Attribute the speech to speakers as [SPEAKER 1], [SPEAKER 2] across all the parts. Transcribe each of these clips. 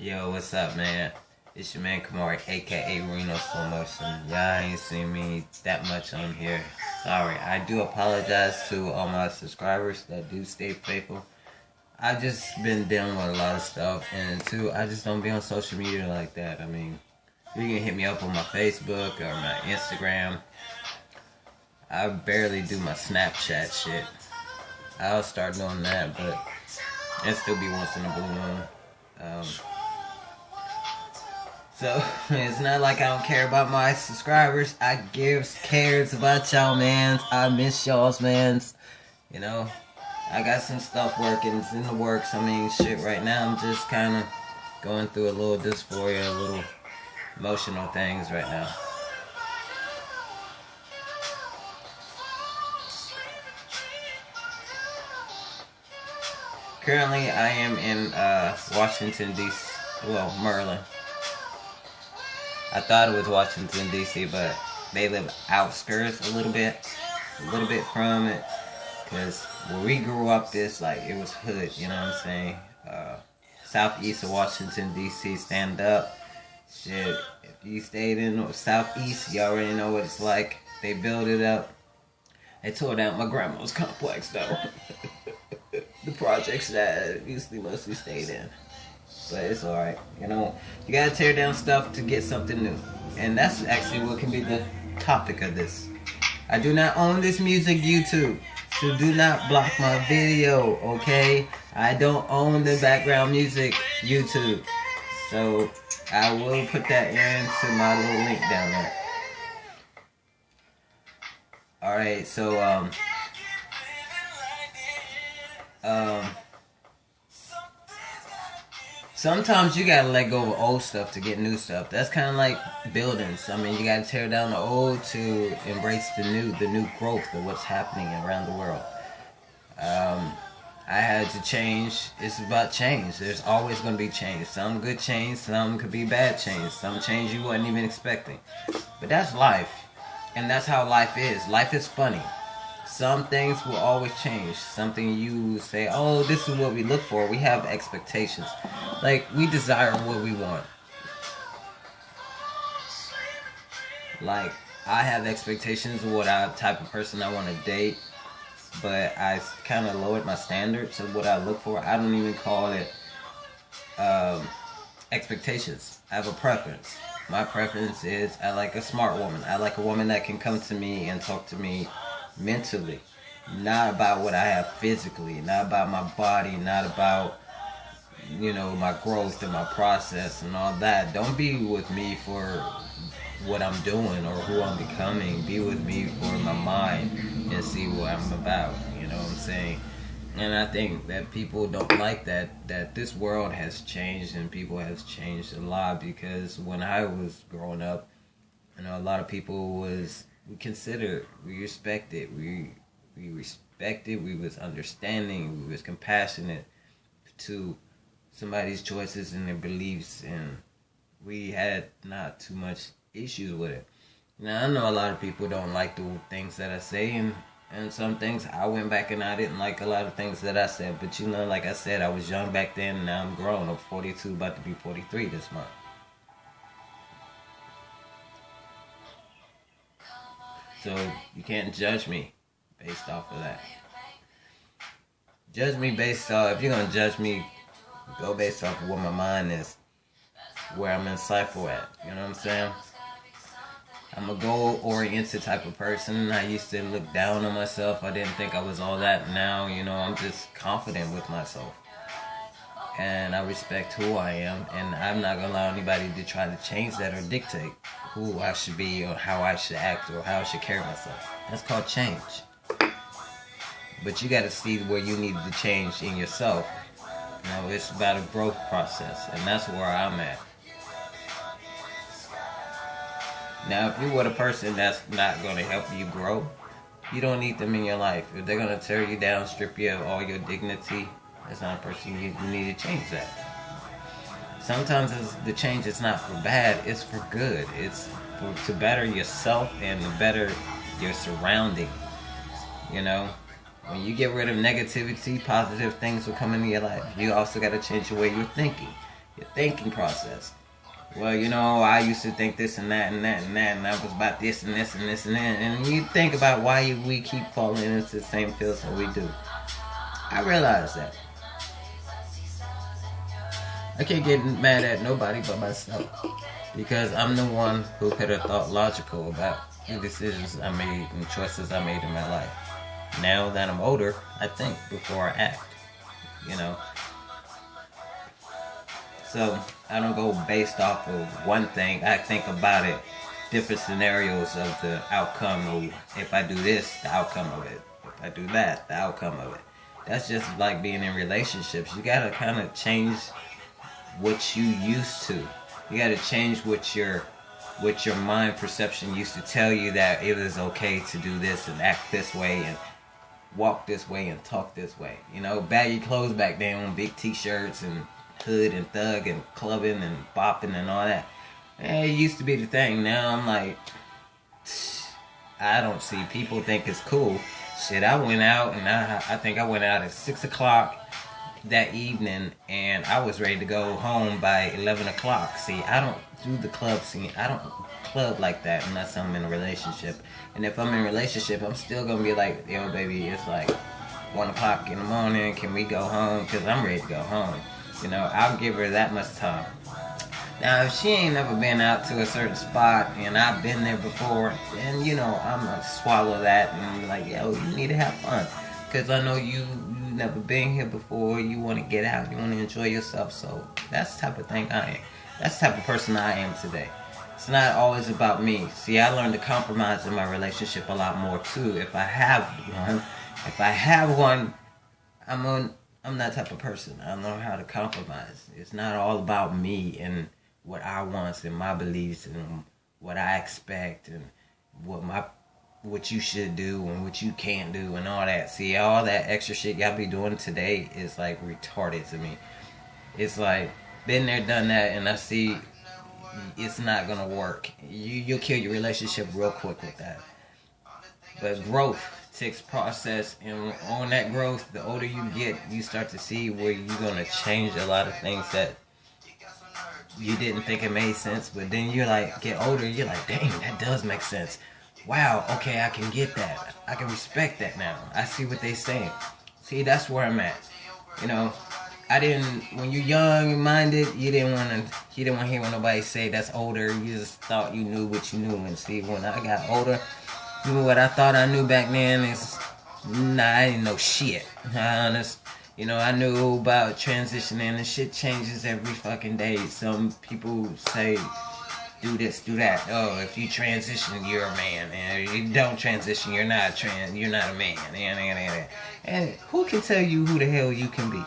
[SPEAKER 1] Yo, what's up, man? It's your man Kamari, aka Renoslowmotion. Y'all ain't seen me that much on here. Sorry. I do apologize to all my subscribers that do stay faithful. I've just been dealing with a lot of stuff, and two, I just don't be on social media like that. I mean, you can hit me up on my Facebook or my Instagram. I barely do my Snapchat shit. I'll start doing that, but it still be once in a blue moon. So, it's not like I don't care about my subscribers. I cares about y'all, mans. I miss y'all's, mans. You know, I got some stuff working. It's in the works. I mean, shit, right now I'm just kind of going through a little dysphoria, a little emotional things right now. Currently, I am in Washington, D.C. Well, Maryland. I thought it was Washington, D.C., but they live outskirts a little bit from it. Because where we grew up, it was hood, you know what I'm saying? Southeast of Washington, D.C., stand up. Shit, if you stayed in Southeast, you already know what it's like. They build it up. They tore down my grandma's complex, though. The projects that I usually mostly stayed in. But it's alright, you know. You gotta tear down stuff to get something new. And that's actually what can be the topic of this. I do not own this music YouTube, so do not block my video, okay? I don't own the background music YouTube. So I will put that into my little link down there. Alright, so sometimes you gotta let go of old stuff to get new stuff. That's kind of like buildings. I mean, you gotta tear down the old to embrace the new growth of what's happening around the world. I had to change. It's about change. There's always gonna be change. Some good change, some could be bad change. Some change you wasn't even expecting. But that's life, and that's how life is. Life is funny. Some things will always change. Something you say, oh, this is what we look for. We have expectations. Like, we desire what we want. Like, I have expectations of what type of person I want to date. But I kind of lowered my standards of what I look for. I don't even call it expectations. I have a preference. My preference is I like a smart woman. I like a woman that can come to me and talk to me mentally, not about what I have physically, not about my body, not about, you know, my growth and my process and all that. Don't be with me for what I'm doing or who I'm becoming. Be with me for my mind and see what I'm about, you know what I'm saying? And I think that people don't like that this world has changed, and people has changed a lot, because when I was growing up, you know, a lot of people we considered, we respected, we respected, we was understanding, we was compassionate to somebody's choices and their beliefs, and we had not too much issues with it. Now, I know a lot of people don't like the things that I say, and some things I went back and I didn't like a lot of things that I said, but you know, like I said, I was young back then, and now I'm grown. I'm 42, about to be 43 this month. So you can't judge me based off of that. Judge me based off, if you're going to judge me, go based off of what my mind is, where I'm insightful at, you know what I'm saying? I'm a goal-oriented type of person. I used to look down on myself. I didn't think I was all that. Now, you know, I'm just confident with myself. And I respect who I am, and I'm not going to allow anybody to try to change that or dictate who I should be or how I should act or how I should carry myself. That's called change. But you got to see where you need to change in yourself. You know, it's about a growth process, and that's where I'm at. Now, if you're with a person that's not going to help you grow, you don't need them in your life. If they're going to tear you down, strip you of all your dignity, that's not a person you need to change that. Sometimes the change is not for bad, it's for good. It's to better yourself and to better your surrounding. You know, when you get rid of negativity, positive things will come into your life. You also got to change the way you're thinking. Your thinking process. Well, you know, I used to think this and that and that and that, and I was about this and this and this and that. And you think about why we keep falling into the same fields that we do. I realize that. I can't get mad at nobody but myself. Because I'm the one who could have thought logical about the decisions I made and choices I made in my life. Now that I'm older, I think before I act. You know? So, I don't go based off of one thing. I think about it, different scenarios of the outcome of if I do this, the outcome of it. If I do that, the outcome of it. That's just like being in relationships. You gotta kind of change what you used to. You gotta change what your mind perception used to tell you, that it was okay to do this and act this way and walk this way and talk this way. You know, baggy clothes back then on big t-shirts and hood and thug and clubbing and bopping and all that. It used to be the thing. Now I'm like, I don't see people think it's cool. Shit, I went out and I think I went out at 6 o'clock that evening and I was ready to go home by 11 o'clock. See, I don't do the club scene. I don't club like that unless I'm in a relationship. And if I'm in a relationship, I'm still gonna be like, yo baby, it's like 1 o'clock in the morning, can we go home? Because I'm ready to go home. You know, I'll give her that much time. Now, if she ain't never been out to a certain spot and I've been there before, then, you know, I'm going to swallow that and be like, yo, you need to have fun. Because I know you've never been here before. You want to get out. You want to enjoy yourself. So that's the type of thing I am. That's the type of person I am today. It's not always about me. See, I learned to compromise in my relationship a lot more, too. If I have one, I'm that type of person. I know how to compromise. It's not all about me and what I want and my beliefs and what I expect and what you should do and what you can't do and all that. See, all that extra shit y'all be doing today is like retarded to me. It's like, been there, done that, and I see it's not gonna work. You'll kill your relationship real quick with that. But growth takes process, and on that growth, the older you get, you start to see where you're gonna change a lot of things that you didn't think it made sense. But then you're like, get older, you're like, dang, that does make sense. Wow, okay, I can get that. I can respect that now. I see what they saying. See, that's where I'm at. You know, when you're young-minded, you didn't want to hear what nobody say that's older. You just thought you knew what you knew. And see, when I got older, what I thought I knew back then is, I didn't know shit. You know, I knew about transitioning, and shit changes every fucking day. Some people say, do this, do that. Oh, if you transition, you're a man. And if you don't transition, you're not a man. And who can tell you who the hell you can be?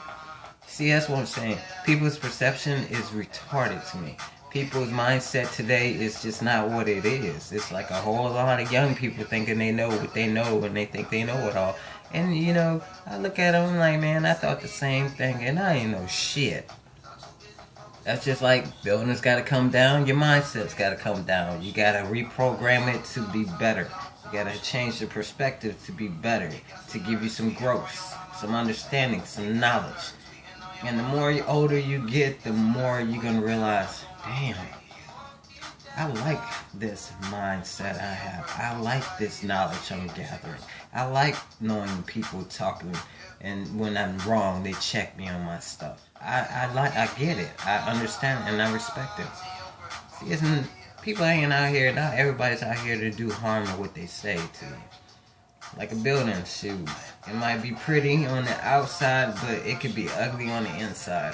[SPEAKER 1] See, that's what I'm saying. People's perception is retarded to me. People's mindset today is just not what it is. It's like a whole lot of young people thinking they know what they know and they think they know it all. And, you know, I look at them like, man, I thought the same thing and I ain't know shit. That's just like buildings got to come down. Your mindset's got to come down. You got to reprogram it to be better. You got to change the perspective to be better, to give you some growth, some understanding, some knowledge. And the more older you get, the more you're going to realize, damn, I like this mindset I have. I like this knowledge I'm gathering. I like knowing people talking, and when I'm wrong, they check me on my stuff. I get it. I understand and I respect it. See, people ain't out here, not everybody's out here to do harm to what they say to you. Like a building, shoot. It might be pretty on the outside, but it could be ugly on the inside.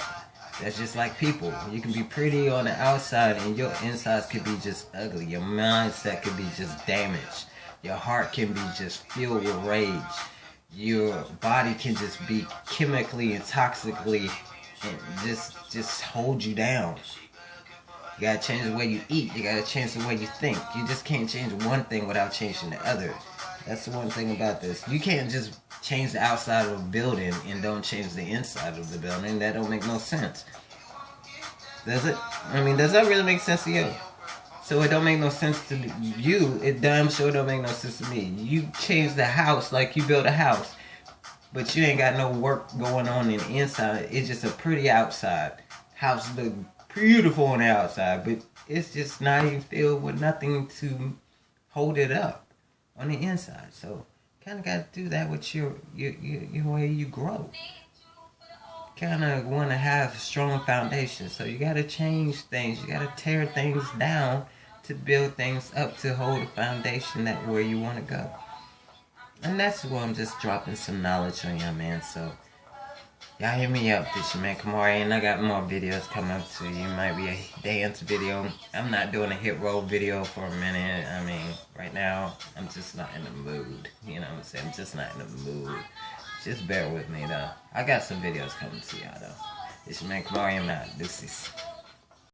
[SPEAKER 1] That's just like people. You can be pretty on the outside and your insides could be just ugly. Your mindset could be just damaged. Your heart can be just filled with rage. Your body can just be chemically and toxically and just hold you down. You gotta change the way you eat. You gotta change the way you think. You just can't change one thing without changing the other. That's the one thing about this. You can't just change the outside of a building and don't change the inside of the building. That don't make no sense. Does it? I mean, does that really make sense to you? So it don't make no sense to you. It damn sure don't make no sense to me. You change the house like you build a house, but you ain't got no work going on in the inside. It's just a pretty outside. house look beautiful on the outside, but it's just not even filled with nothing to hold it up on the inside. So kind of got to do that with your way you grow. Kind of want to have strong foundation. So you got to change things. You got to tear things down to build things up to hold a foundation that where you want to go. And that's why I'm just dropping some knowledge on y'all, man. So y'all hit me up. This your man Kamari, and I got more videos coming up to you. Might be a dance video. I'm not doing a hit roll video for a minute. I mean, right now I'm just not in the mood. You know what I'm saying? I'm just not in the mood. Just bear with me though. I got some videos coming to y'all though. This your man Kamari, I'm out. This is